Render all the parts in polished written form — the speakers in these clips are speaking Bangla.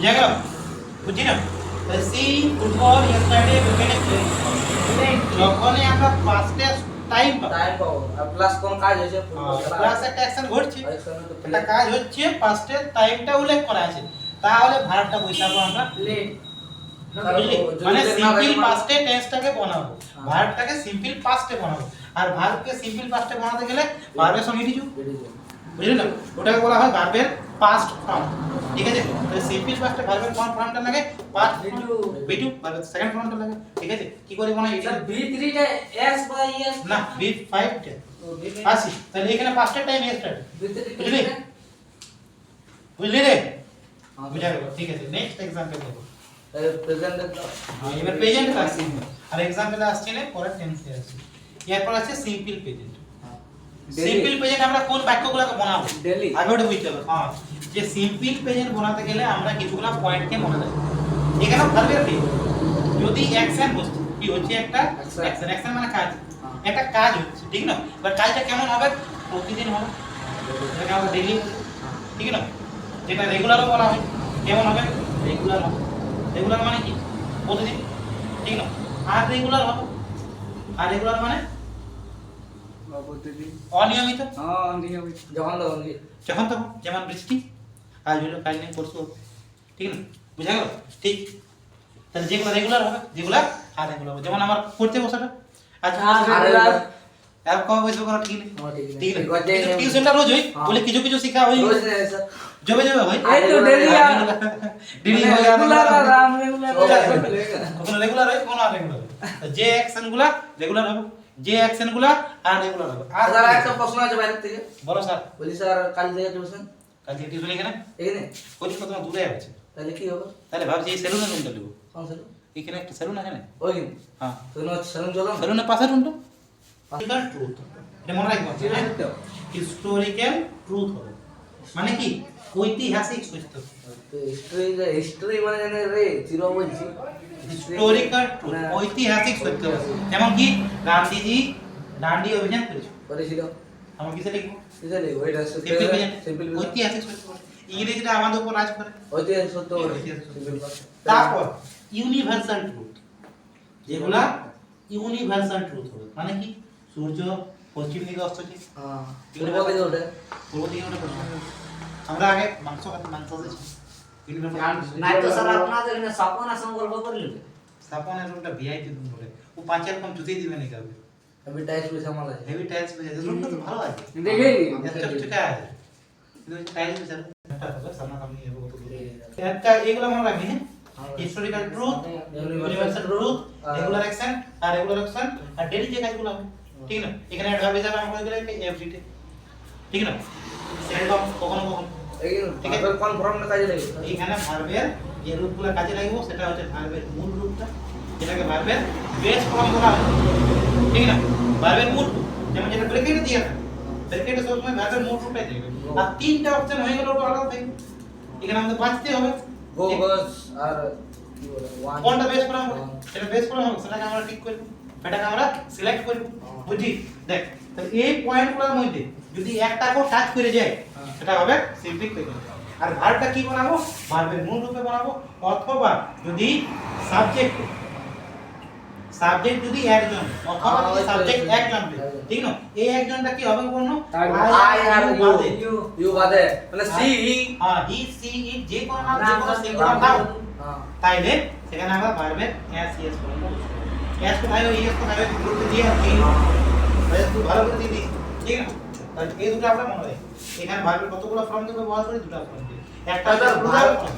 বুঝা গেল? বুঝছি না? সি ফুটবল ইয়েস্টারডে উইকেটে প্লেইং। যখনই আমরা পাস্টে টাইম পাবো আর প্লাস কোন কাজ হয়েছে প্লাস একটা অ্যাকশন ঘটছে, একটা কাজ হচ্ছে পাস্টে টাইমটা উল্লেখ করা আছে, তাহলে ভার্বটা বসাবো আমরা প্লেইং। মানে সিম্পল পাস্টে টেন্সটাকে বানাবো, ভার্বটাকে সিম্পল পাস্টে বানাবো। আর ভার্বকে সিম্পল পাস্টে বানাতে গেলে ভার্বের সঙ্গে ডিজু, বুঝলেন না? ওটাকে বলা হয় ভার্বের পাস্ট ফর্ম। ঠিক আছে? তাহলে সিম্পল পাস্টে ভার্বের কোন ফর্মটা লাগে? পাস্ট বি2, ভার্বের সেকেন্ড ফর্মটা লাগে। ঠিক আছে? কি করে বানাই এটা? বি3 টা এস বা ইএস না, বি5 টা আসি। তাহলে এখানে পাস্টের টাইম ইয়েস্টারডে, বুঝলি? বুঝলি রে? বুঝা গেল? ঠিক আছে, নেক্সট एग्जांपल দেখো। প্রেজেন্ট এবার প্রেজেন্ট আসছে, আর एग्जांपल আসছে না পরে টেন্সে আসছে। এরপর আছে সিম্পল প্রেজেন্ট। সিম্পল প্রেজেন্ট আমরা কোন বাক্যগুলোকে বানাবো? ডেইলি আগে ওটা বুঝতে হবে। হ্যাঁ, যে সিম্পল প্রেজেন্ট বানাতে গেলে আমরা কিছুগুলো পয়েন্টকে মনে রাখবো। এখানে ভার্বের কি? যদি অ্যাকশন বস্তু কি হচ্ছে একটা অ্যাকশন, অ্যাকশন মানে কাজ, একটা কাজ হচ্ছে, ঠিক না? এবার কাজটা কেমন হবে? প্রতিদিন হবে, যেটা আমরা ডেইলি, ঠিক না? যেটা রেগুলারও বলা হয়, কেমন হবে? রেগুলার হবে। রেগুলার মানে কি? প্রতিদিন, ঠিক না? আর রেগুলার হবে, আর রেগুলার মানে প্রতিদিন অনিয়মিত। অনিয়মিত যখন যখন তখন, যেমন বৃষ্টি, আজ হলো কাল নেই পরশু হবে, ঠিক না? বুঝা গেল? ঠিক। তাহলে যেগুলো রেগুলার হবে, যেগুলো আর রেগুলার হবে, যেমন আমার পড়তে বসাটা আচ্ছা আর কবে বসবো কোনো ঠিক নেই, ঠিক না? টিউশনটা রোজ হয় বলে কিছু কিছু শিখা হয়, রোজ নেই স্যার জবে জবে হয়, এই তো ডেইলি ডেইলি হয়, রেগুলার আর রেগুলার কখনো রেগুলার হয়, কখনো আনরেগুলার হয়। যে অ্যাকশনগুলো রেগুলার হবে, যে অ্যাকশনগুলো আনরেগুলার হবে। আর স্যার একটা প্রশ্ন আছে বাইরে থেকে, বলো স্যার। বলি স্যার কাল থেকে টিউশন কাল থেকে টিউশন এখানে এখানে ওই তো তোমার দূরে আছে, তাহলে কি হবে? তাহলে ভাবছি এই সেলুনের রুমটা দেবো। কোন স্যার? এখানে একটা সেলুন আছে না? ওই কিন্তু হ্যাঁ, সেলুন চলো সেলুনের পাশের রুমটা। হিস্টোরিক্যাল ট্রুথ, এটা মনে রাখবেন। হিস্টোরিক্যাল ট্রুথ হবে মানে কি? ঐতিহাসিক সত্য। হিস্ট্রি মানে জানে রে চির বলছি হিস্টোরিক্যাল ট্রুথ, ঐতিহাসিক সত্য। যেমন কি গান্ধীজি দান্ডি অভিযান করেছিল, আমরা কিসে লিখবো? বুঝলি ওইটা সিম্পল প্রেজেন্ট, সিম্পল ঐতিহাসিক সত্য। ইংরেজিটা আমাদের উপর রাজ করে। ঐতিহাসিক সত্য তারপর ইউনিভার্সাল ট্রুথ, যেগুলা ইউনিভার্সাল ট্রুথ হবে মানে কি? সূর্য পশ্চিম দিকে অস্ত যায়, হ্যাঁ পূর্ব দিকে ওঠে, পূর্ব দিকে ওঠে পশ্চিম দিকে। আমরা আগে মাংস খেতে, মাংস খেয়েছি ইউনিভার্সাল। নাই তো স্যার আপনাদের এখানে স্থাপন আর সংকল্প করলেন স্থাপনের রুমটা ভিআইপি রুম বলে, ও 5 রকম জুতেই দিবে না কাউকে। আমি টাইলস বিছা মালা হেভি টাইলস বসে আছে, রুমটা তো ভালো আছে, দেখে এত চুকা আছে কিন্তু টাইলস বসে আছে। একটা হবে সামনা সামনি হবে কত দূরে একটা, এগুলো মনে রাখবি। হ্যাঁ, historical truth, universal truth, regular action আর রেগুলার অ্যাকশন আর ডেইলি যে কাজগুলো হবে, ঠিক না? এখানে একটা ভাবে যাবে আমরা গেলে এভরিডে, ঠিক না? সেরকম কখনো কখনো, ঠিক আছে কোন ফর্মটা কাজে লাগে এখানে ভার্বের যে রূপগুলো কাজে লাগবে সেটা হচ্ছে ভার্বের মূল রূপটা, যেটাকে ভার্বের বেস ফর্ম বলা হয়, ঠিক না? ভার্বের মূল রূপ, যেমন যেটা ব্র্যাকেটে দিয়ে থাকে, ব্র্যাকেটে সবসময় ভার্বের মূল রূপটাই থাকবে। আর তিনটা অপশন হয়ে গেল ওটা আলাদা থাকবে, এখানে আমাদের বাঁচতে হবে গো বাস আর কি বলে ওয়ান কোনটা বেস ফর্ম হবে, সেটা বেস ফর্ম হবে, সেটাকে আমরা ঠিক করব, সেটাকে আমরা সিলেক্ট করব। বুঝি? দেখ, তাহলে এই পয়েন্টগুলোর মধ্যে যদি একটাকেও টাচ করে যায় সেটা হবে সিম্পল প্রেজেন্ট। আর ভার্বটা কি বানাবো? ভার্বের মূল রূপে বানাবো, অথবা যদি সাবজেক্ট, সাবজেক্ট যদি একজন অথবা যদি সাবজেক্ট একজন, ঠিক না? এই একজনটা কি হবে বলনো? আই আর ইউ বাদে মানে সি হ্যাঁ, হি সি ইট যে কোনো নাম, যে কোনো সিঙ্গুলার নাম, তাইলে সেখানে আমরা ভার্বের এস ইএস করব। এস কোথায় হবে, ইএস কোথায় হবে, গ্রুপে দিয়ে আর কি তুই ভালো করে দিয়ে দিস, ঠিক না? তাহলে এই দুটো আমরা মনে রাখি। এখানে ভার্বের কতগুলো ফর্ম দেবো ব্যবহার করি? দুটো ফর্ম দিই। একটা হচ্ছে প্লুরাল ফর্ম,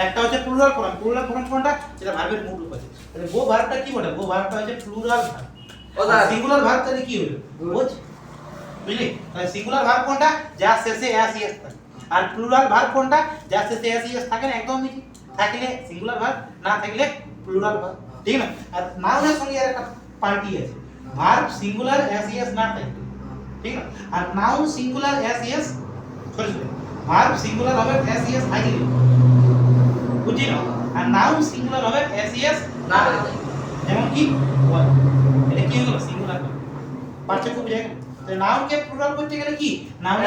একটা হচ্ছে প্লুরাল ফর্ম। প্লুরাল ফর্ম কোনটা? যেটা ভার্বের মূল রূপ আছে। তাহলে গো ভার্বটা কি বলে? গো ভার্বটা হচ্ছে প্লুরাল ভার্ব। ওদা সিঙ্গুলার ভার্ব তাহলে কি হলো? বুঝ, বুঝলি? তাহলে সিঙ্গুলার ভার্ব কোনটা? যার শেষে এস ইএস থাকে। আর প্লুরাল ভার্ব কোনটা? যার শেষে এস ইএস থাকে না, একদম ঠিক। থাকলে সিঙ্গুলার ভার্ব, না থাকলে প্লুরাল ভার্ব, ঠিক না? আর নাউনের সঙ্গে আর একটা পার্টি আছে, ভার্ব সিঙ্গুলার এস ইএস না থাকে, ঠিক না? আর noun singular S ES, sorry verb singular হবে এস ইএস থাকলে, বুঝলি না? আর নাউন সিঙ্গুলার হবে এস ইএস না থাকলে। যেমন কি ওয়ান, এটা কি হলো? Singular verb. পার্থক্য বুঝা গেল? তাহলে নাউনকে প্লুরাল করতে গেলে কি? নাউন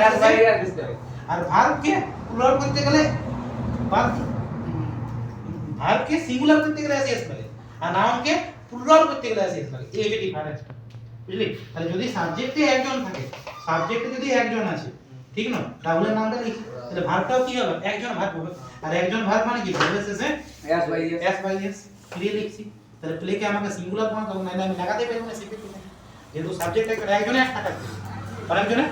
আর ভার্বকে প্লুরাল করতে গেলে ভার্ব ভার্বকে সিঙ্গুলার করতে গেলে এস লাগে আর নাউনকে প্লুরাল করতে গেলে এস লাগে এই যে ডিফারেন্স বুঝলি তাহলে যদি সাবজেক্টে একজন থাকে সাবজেক্টে যদি একজন আছে ঠিক না রাহুলের নামটা লিখি তাহলে ভার্বটাও কি হবে একজন ভার্ব হবে আর একজন ভার্ব মানে কি ভার্বের শেষে এস বাই এস প্লে লিখছি তাহলে প্লেকে আমাকে সিঙ্গুলার কোন তখন নাইলে আমি লাগাতে পারবো না শিখতে যেহেতু সাবজেক্ট একজনে একটা থাকবে আরেকজনে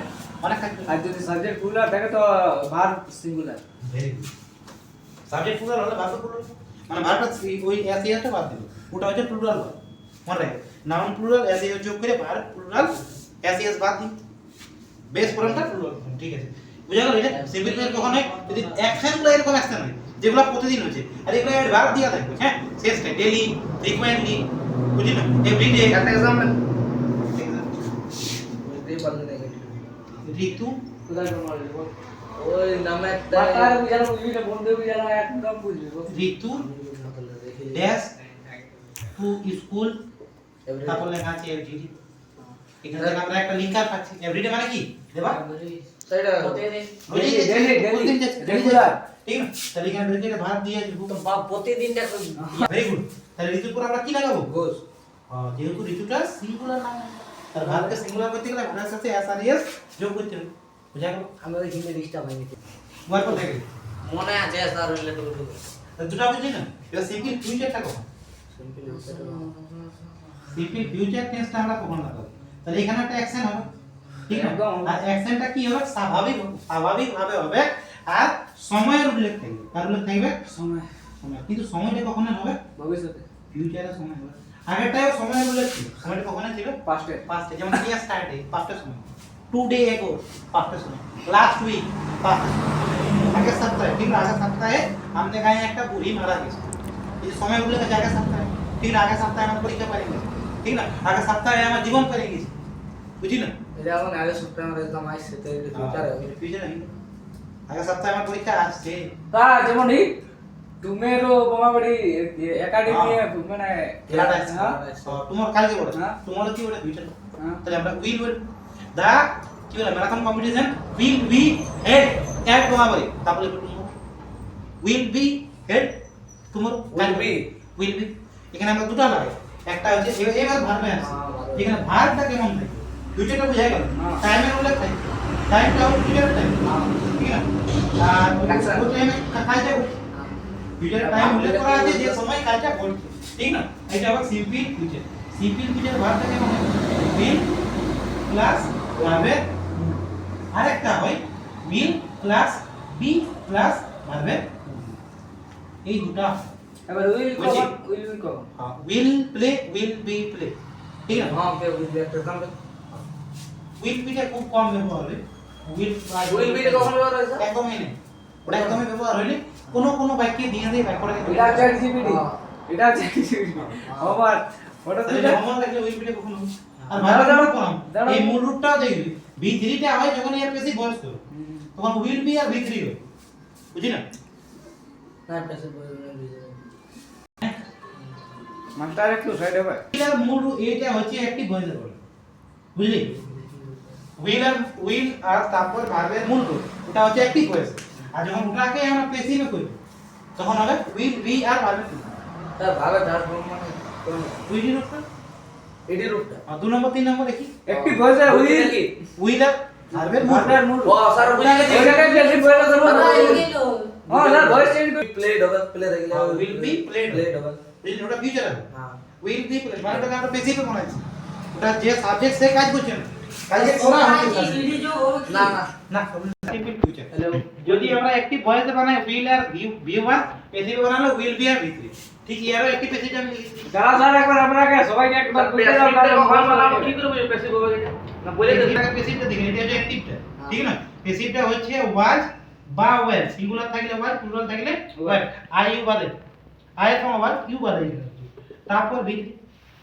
অনেক থাকবে আর যদি সাবজেক্ট প্লুরাল থাকে তো verb singular very good subject plural হলে ভার্ব প্লুরাল মানে ভার্বটা ওই এস এসটা বাদ দিল ওটা হচ্ছে প্লুরাল ভার্ব মনে রাখবে নাউন প্লুরাল এস এস যোগ করে ভার্ব প্লুরাল এস এস বাদ দিই বেস ফর্মটা প্লুরাল ঠিক আছে বুঝা গেল এটা সিম্পল ফর্ম কখন হয় যদি অ্যাকশনগুলো এরকম অ্যাকশন হয় যেগুলো প্রতিদিন হচ্ছে আর এগুলো ভার্ব দেয়া থাকবে হ্যাঁ শেষটা ডেইলি ফ্রিকোয়েন্টলি বুঝলি না এভরিডে একটা एग्जांपल বুঝতেই পারলে না ঋতু কোথায় বলবো ওই নামে বাতার বুঝানো বুঝবি না বন্ধু বুঝানো একদম বুঝবি ঋতু ড্যাশ টু স্কুল তারপর লেখা আছে এভরিডে এখানে থেকে আমরা একটা লিঙ্কার পাচ্ছি এভরিডে মানে কি দেবা সেটা প্রতিদিন রেগুলার ঠিক না তাহলে এখানে রেগুলার ভাগ দিয়ে দিব তো প্রতিদিনটা ভেরি গুড তাহলে ঋতুর পর আমরা কি লাগাবো গোস যেহেতু ঋতুটা সিঙ্গুলার নাম তার ভাগকে সিঙ্গুলার করতে গেলে ভাগের সাথে এস আর এস যোগ করতে হবে বুঝা গেল আমরা হিন্দি ডিস্টার্ব হয়ে গেছে ওয়ার পর দেখে মনে আছে স্যার রিলেটেড দুটো বুঝলি না এটা সিম্পল ফিউচারটা কখন সিম্পল ফিউচার টেন্সটা আমরা কখন লাগাবো তাহলে এখানে একটা অ্যাকশন হবে ঠিক না আর অ্যাকশনটা কি হবে স্বাভাবিকভাবে হবে আর সময়ের উল্লেখ থাকবে কার উল্লেখ থাকবে সময় সময় কিন্তু সময়টা কখন হবে ভবিষ্যতে ফিউচারে সময় হবে আগেরটাও সময়ের উল্লেখ ছিল সময়টা কখন ছিল পাস্টে পাস্টে যেমন ইয়েস্টারডে পাস্টের সময় 2 ডে এগো পাস্টের সময় লাস্ট উইক পাস্টের সময় আগের সপ্তাহে ঠিক না আগের সপ্তাহে আমাদের গায়ে একটা বুড়ি মারা গেছে এই সময় উল্লেখ আছে আগের সপ্তাহে ঠিক না আগের সপ্তাহে আমার পরীক্ষা পারে গেছে ঠিক না আগের সপ্তাহে আমার জীবন পেরে গেছে বুঝি না এটা এখন আগে সপ্তাহে আমরা একদম আইছে তো এটা ফিউচারে হবে ফিউচারে আগের সপ্তাহে আমার পরীক্ষা আসছে তা যেমন এই তুমেরো বোমাবাড়ি একাডেমি মানে খেলাটা আছে তোমার কালকে বড় হ্যাঁ। তোমার কি বলে ফিউচার হ্যাঁ। তাহলে আমরা উইল দা কি বলে marathon competition will be held at তোমার তারপরে উইল বি হেড তোমার উইল বি এখানে আমরা দুটো লাগাই একটা হচ্ছে এবার ভার্বে আছে এখানে ভার্বটা কেমন থাকে ফিউচারটা বোঝা গেল হ্যাঁ। টাইমের উল্লেখ থাকে টাইমটা ফিউচার টাইম ঠিক আছে আর Action. ওই টাইমে কাজটা ফিউচার টাইম উল্লেখ করা আছে যে সময় কাজটা ঘটছে ঠিক না এটা আবার সিম্পল ফিউচার ভার্বটা কেমন হয় উইল প্লাস ভার্বে আরেকটা হয় উইল প্লাস বি প্লাস ভার্বে এই দুটো এবার উইল কখন will play will be play ঠিক না হ্যাঁ বে উইল একটা এক্সাম্পল উইল বিটা খুব কম ব্যবহার হবে উইল বি কখন ব্যবহার হয় স্যার একদমই নেই ওটা একদমই ব্যবহার হয়নি কোনো বাক্যে দিয়ে ব্যাকওয়ার্ড এটা চ্যাট জিপিটি এটা চ্যাট জিপিটি আবার ওটা তো তাহলে আমার লাগলে উইল বিটা কখন হবে আর দাঁড়াও, ভালো দাঁড়াও, কম দাঁড়াও। এই মূল রূপটাও দেখবি V3 টা হয় যখন এর বেশি বয়স হবে তখন উইল বি আর V3 হবে বুঝি না না পেছে বলে মানটা একটু সাইড হবে এটার মূল রূপ এটা হচ্ছে একটি ভয়েসের বলে বুঝলি উইল আর তারপর ভার্বের মূল রূপ এটা হচ্ছে একটি ভয়েস আর যখন ওটাকে আমরা প্যাসিভে করি তখন হবে উইল বি আর ভার্বের স্যার ভাবে দাস মানে কোন উইল রূপটা এডি রূপটা আর 2 নম্বর 3 নম্বর দেখি একটি ভয়েস উইল কি উইল আর ভার্বের মূল ভার্বের মূল ও স্যার বুঝে গেছি ওই জায়গায় যে ভয়েস আছে গেল হ্যাঁ স্যার ভয়েস চেঞ্জ করে প্লে ডবল প্লে দেখলে will be played play double বুঝলি ওটা ফিউচার হবে হ্যাঁ উইল বি প্লেড মানে ওটাকে আমরা প্যাসিভে বানাইছি ওটা যে সাবজেক্ট সে কাজ করছে না কাজে করা হচ্ছে না না না সিম্পল ফিউচার যদি আমরা একটি ভয়েসে বানাই উইল আর V1 প্যাসিভে বানালে উইল বি আর V3 ঠিক এরও একটি প্যাসিভ আমি লিখেছি যারা স্যার একবার আপনাকে সবাইকে একবার বুঝে দাও তাহলে মোবাইল বানাবো কি করে বুঝে প্যাসিভ হবে না বলে দেন এটাকে প্যাসিভটা দেখেন এটা হচ্ছে অ্যাক্টিভটা ঠিক না প্যাসিভটা হচ্ছে ওয়াজ বা ওয়েল সিঙ্গুলার থাকলে ওয়াজ প্লুরাল থাকলে ওয়েল আই ইউ বাদে আই ফ্রম ওয়াজ ইউ বাদে তারপর V3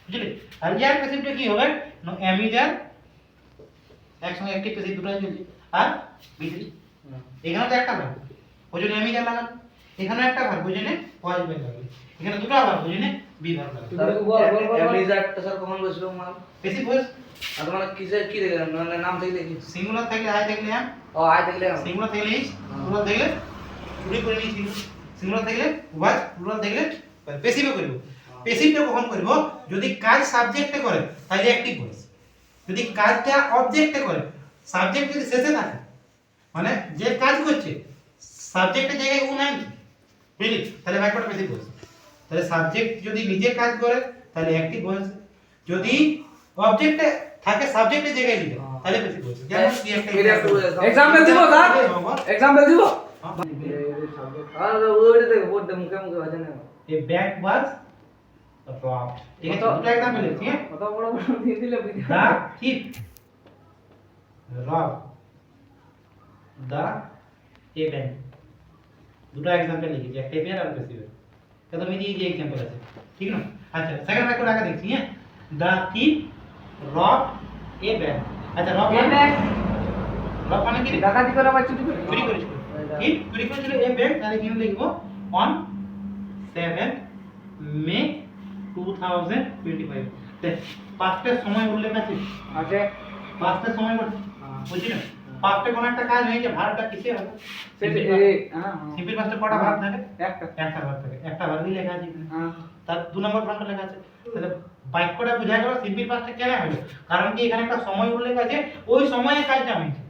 বুঝলি আর ইয়ার প্যাসিভটা কি হবে নো অ্যামিজার একসঙ্গে একটি প্যাসিভ দুটো চলছে আর V3 এখানে তো একটা ভার্ব ওই জন্য অ্যামিজার লাগানো এখানে একটা ভার্ব ওই জন্য ওয়াজ ওয়েল লাগানো এখানে দুটো ভার্ব ওই জন্য বি ভার্ব লাগানো এমনিজারটা স্যার কখন বসলো মানে প্যাসিভ ভয়েস আর মানে কিসের কি দেখলেন মানে নাম দেখলে কি সিঙ্গুলার থাকলে আই থাকলে এম ও আই দেখলে সিঙ্গুলার থাকলে ইজ প্লুরাল থাকলে চুরি করে নিয়েছি সিঙ্গুলার থাকলে ওয়াজ, প্লুরাল থাকলে প্যাসিভে করব। প্যাসিভটা কখন করব? যদি কাজ সাবজেক্টে করে তাহলে অ্যাক্টিভ ভয়েস, যদি কাজটা অবজেক্টে করে, সাবজেক্ট যদি শেষে থাকে, মানে যে কাজ করছে সাবজেক্টের জায়গায় ও নাই, বুঝলি, তাহলে বাক্যটা প্যাসিভ ভয়েস। তাহলে সাবজেক্ট যদি নিজে কাজ করে তাহলে অ্যাক্টিভ ভয়েস, যদি অবজেক্টে থাকে সাবজেক্টের জায়গায় লিখে তাহলে প্যাসিভ ভয়েস। যেমন কি একটা এক্সাম্পল দিব স্যার, এক্সাম্পল দিব। আর ওইটা দেখো বোর্ডে মুখে মুখে বাজে না। এ ব্যাগ ওয়াজ রব, ঠিক আছে, দুটো এক্সাম্পল লিখছি। কত বড় বড় দিয়ে দিলে বুঝি। দা থিপ রব দা এ ব্যাগ, দুটো এক্সাম্পল লিখেছি, একটা পেয়ার আর প্যাসিভ। কত মিনি এই যে এক্সাম্পল আছে, ঠিক না? আচ্ছা সেকেন্ড বাক্য আগে দেখছি। হ্যাঁ, দা থিপ রব এ ব্যাগ। আচ্ছা রব মানে, রব মানে কি? ডাকাতি করে বা চুরি করে। চুরি করেছিল, ঠিক, চুরি করেছিল এ ব্যাগ। তাহলে কি লিখবো? অন 7 মে 2025। দেখ পাঁচটার সময় উল্লেখ আছে, আছে পাঁচটার সময় বুঝলি না? পাঁচটা কোন একটা কাজ হয়েছে, ভার্বটা কিসে হবে? সেটা হ্যাঁ সিম্পল পাঁচটা কটা ভার্ব থাকে? একটা একটা ভার্ব থাকে, একটা ভার্বই লেখা আছে এখানে। হ্যাঁ তার 2 নম্বর ফর্মটা লেখা আছে। তাহলে বাক্যটা বোঝা গেল সিম্পল পাঁচটা কেন হলো? কারণ কি এখানে একটা সময় উল্লেখ আছে, ওই সময়ে কাজটা হয়েছে।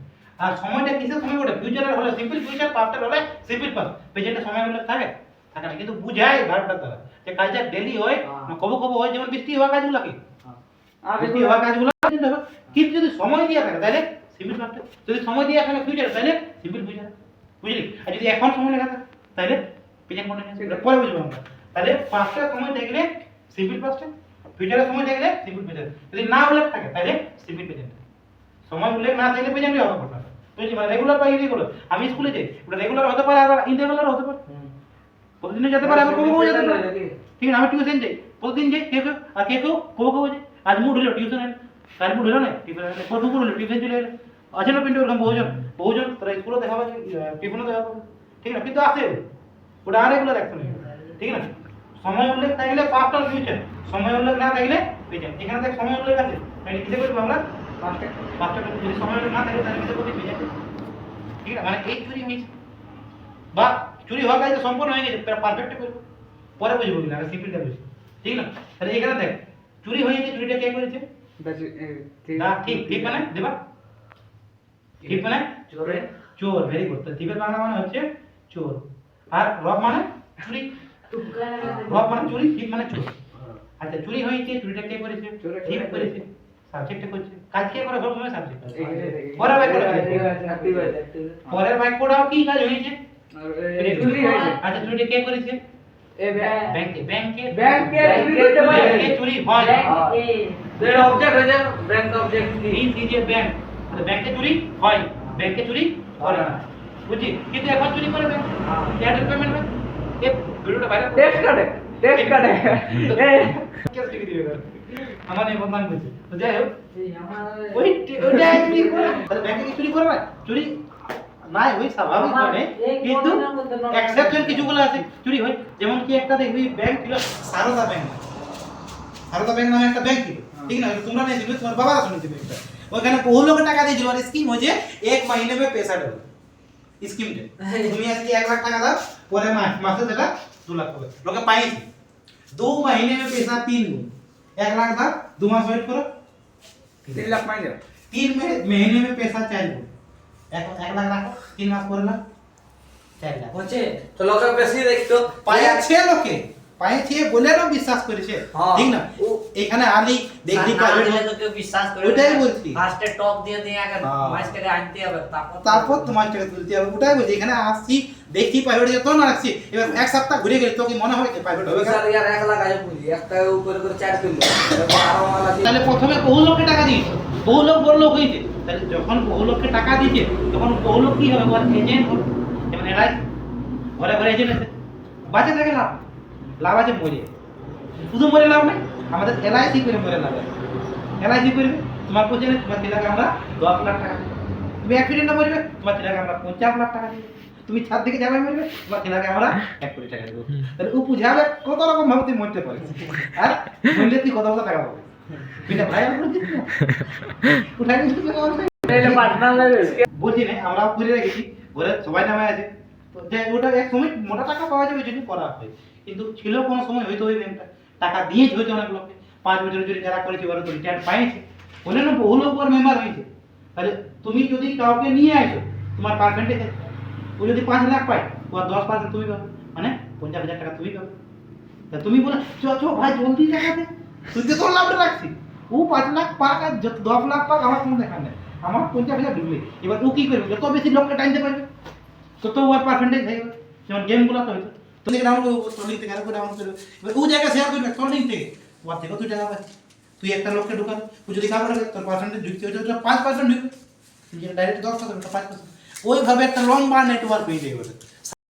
আর সময়টা কিসের সময় ওঠে? ফিউচারের হলে সিম্পল ফিউচার, পাস্টের হলে সিম্পল পাস্ট। প্রেজেন্টের সময় উল্লেখ থাকে থাকে না, কিন্তু বুঝায় ভার্বটা দ্বারা যে কাজটা ডেইলি হয় না কবে কবে হয়। যেমন বৃষ্টি হওয়া কাজগুলো কি? বৃষ্টি হওয়া কাজগুলো কিন্তু যদি সময় দিয়ে থাকে তাহলে সিম্পল পাস্ট, যদি সময় দিয়ে থাকে ফিউচার তাহলে সিম্পল ফিউচার, বুঝলি? আর যদি এখন সময় লেখা থাকে তাহলে প্রেজেন্ট কন্টিনিউয়াস। এটা পরে বুঝবো আমরা। তাহলে পাস্টের সময় থাকলে সিম্পল পাস্ট, ফিউচারের সময় থাকলে সিম্পল ফিউচার। যদি না উল্লেখ থাকে তাহলে সিম্পল প্রেজেন্ট। সময় উল্লেখ না থাকলে প্রেজেন্টই হবে ঘটনাটা, বুঝলি? মানে রেগুলার বা ইরেগুলার। আমি স্কুলে যাই, ওটা রেগুলার হতে পারে আবার ইরেগুলার হতে পারে, প্রতিদিন যেতে পারে আবার কবে কবে যেতে পারে, ঠিক না? আমি টিউশন যাই, প্রতিদিন যাই, কেউ কেউ আর কেউ কেউ কবে কবে যাই। আজ মুড হলো টিউশন এলো, কাল মুড হলো না টিউশন এলো, পরশু মুড হলো টিউশন চলে এলো। আছে না পিন্টু ওরকম বহুজন বহুজন, তারা স্কুলে দেখা পাচ্ছে, টিউশনে দেখা পাবে, ঠিক না? কিন্তু আসে ওটা আর রেগুলার অ্যাকশন, ঠিক না? সময় উল্লেখ থাকলে পাস্ট আর ফিউচার, সময় উল্লেখ না থাকলে প্রেজেন্ট। এখানে দেখ সময় উল্লেখ আছে, তাহলে কিসে করব আমরা? পাস্টে। যদি সময় উল্লেখ না থাকে তাহলে কিসে করব? প্রেজেন্ট, ঠিক না? মানে এই চুরি হয়েছে বা চুরি হওয়ার কাজটা সম্পূর্ণ হয়ে গেছে, পারফেক্ট করব, পরে বুঝবো কিনা, আগে সিম্পলটা বুঝি, ঠিক না? তাহলে এখানে দেখ চুরি হয়েছে, চুরিটা কে করেছে? না ঠিক, ঠিক মানে দেবা, ঠিক মানে চোরে চোর, ভেরি গুড। তো থিপের বাংলা মানে হচ্ছে চোর, আর রব মানে চুরি। রব মানে চুরি, ঠিক মানে চোর। আচ্ছা চুরি হয়েছে, চুরিটা কে করেছে? ঠিক করেছে, সাবজেক্টে করছে। কাজ কে করে? সব সময় সাবজেক্ট। পরের বাক্যটাও কি কাজ হয়েছে? চুরি হয়েছে। আচ্ছা চুরিটা কে করেছে? ব্যাংকে, ব্যাংকে ব্যাংকে চুরি করতে পারে। ব্যাংকে চুরি হয়। এর অবজেক্ট হয়ে যায় ব্যাংক অবজেক্ট কি? This is a bank. মানে ব্যাংকে চুরি হয়, ব্যাংকে চুরি করে না, বুঝছি? কিন্তু এখন চুরি করে ব্যাংক, এয়ারটেল পেমেন্ট ব্যাংক। এই ভিডিওটা ভাইরাল টেস্ট কাটে টেস্ট কাটে কেস টিকে দিবে আমার এই বদনাম করছে। তো যাই হোক এই আমার ওই ওইটা চুরি করে, তাহলে ব্যাংকে কি চুরি করে না? চুরি নাই, ওই স্বাভাবিক মানে, কিন্তু এক্সেপশন কিছুগুলো আছে চুরি হয়। যেমন কি একটা দেখবি ব্যাংক ছিল সারদা ব্যাংক, সারদা ব্যাংক নামে একটা ব্যাংক ছিল, ঠিক না? তোমরা नहीं सुने, তোমার বাবা শুনেছে ব্যাংকটা। ওখানে বহু লোক টাকা দিয়েছিল, আর স্কিম হয়েছে 1 महीने में पैसा डबल স্কিমটা। তুমি আজকে 1 লাখ টাকা দাও, পরে মাসে সেটা 2 লাখ হবে। লোকে পাইছে 2 महीने में पैसा 3 गुना। 1 लाख दाও, 2 মাস ওয়েট করো, 3 লাখ পাই যাবে। 3 महीने में पैसा 4 गुना। 1 লাখ রাখো, 3 মাস পরে না 4 লাখ হচ্ছে তো লোকে বেশি দেখতো পাইছে। লোকে পাইছে বলে না বিশ্বাস করেছে, হ্যাঁ। ঠিক না? এখানে আলি দেখলি প্রাইভেট, তো কেউ বিশ্বাস করে ওটাই বলছি। ফার্স্টে টপ দিয়ে দিয়ে আগে হ্যাঁ। মাস টাকা আনতে হবে, তারপর তোমার টাকা তুলতে হবে, ওটাই বলছি। এখানে আসছি দেখছি প্রাইভেট যেত না রাখছি, এবার এক সপ্তাহ ঘুরে গেলে তো কি মনে হয় যে প্রাইভেট হবে? স্যার ইয়ার 1 লাখ আয় পুঁজি একটা উপরে করে 4 দিল এবার আরো মালা দিয়ে তাহলে প্রথমে বহু লোককে টাকা দিয়েছে, বহু লোক বড় লোক হয়েছে। তাহলে যখন বহু লোককে টাকা দিয়েছে তখন বহু লোক কি হবে? ওর এজেন্ট হবে। যেমন এলাই ঘরে ঘরে এজেন্ট আছে, বাঁচে থাকে লাভ, লাভ আছে মরে, শুধু মরে লাভ নাই, আমাদের এলআইসি করে মরে লাভ আছে। এলআইসি করবে, তোমার কোচে তোমার ছেলেকে আমরা 10 লাখ টাকা দেবো। তুমি অ্যাক্সিডেন্টে মরবে, তোমার ছেলেকে আমরা 50 লাখ টাকা দেবো। তুমি ছাদ থেকে যাবে মরবে, তোমার ছেলেকে আমরা 1 কোটি টাকা দেবো। তাহলে ও বুঝাবে কত রকম ভাবে তুই মরতে পারিস, আর মরলে তুই কত কত টাকা পাবি। এটা ভাই আমি বলছি না, উঠাই নিচ্ছি এটা পার্সোনাল লেভেল। বলছি না, আমরা করে রেখেছি, ঘরে সবাই নামে আছে, তো যে ওটা এক সময় মোটা টাকা পাওয়া যাবে যদি করা হয়, কিন্তু ছিল কোনো সময় হয়তো ওই ব্যাংকটা টাকা দিয়েছে হয়তো অনেক লোককে 5 বছর যদি যারা করেছে ওরা তো রিটার্ন পাইছে, বলে না বহু লোক ওর মেম্বার হয়েছে। তাহলে তুমি যদি কাউকে নিয়ে আসো তোমার পার্সেন্টেজ, ও যদি 5 লাখ পায় ওর 10% তুমি পাবে, মানে 50,000 টাকা তুমি পাবে। তা তুমি বলে চ চ ভাই জলদি টাকা দে, তুই তো তোর লাভটা রাখছি, ও 5 লাখ পাক আর যত 10 লাখ পাক আমার কোনো দেখা নেই, আমার 50,000 ঢুকলে এবার ও কি করবে, যত বেশি লোককে টাইমতে পারবে তত ওর পার্সেন্টেজ হয়ে যাবে। যেমন গেমগুলো তো হয়তো তুমি ডাউনলোড করবো, তোর লিঙ্ক থেকে আরো ডাউনলোড করবে, এবার ও জায়গায় শেয়ার করবে তোর লিঙ্ক থেকে, ওর থেকে তুই টাকা পাচ্ছিস। তুই একটা লোককে ঢুকাবে, ও যদি কাপড় রাখে তোর পার্সেন্টেজ ঢুকতে হচ্ছে ওটা 5% ঢুকবে, তুই যেটা ডাইরেক্ট 10% ওটা 5%। ওইভাবে একটা লম্বা নেটওয়ার্ক হয়ে যাবে।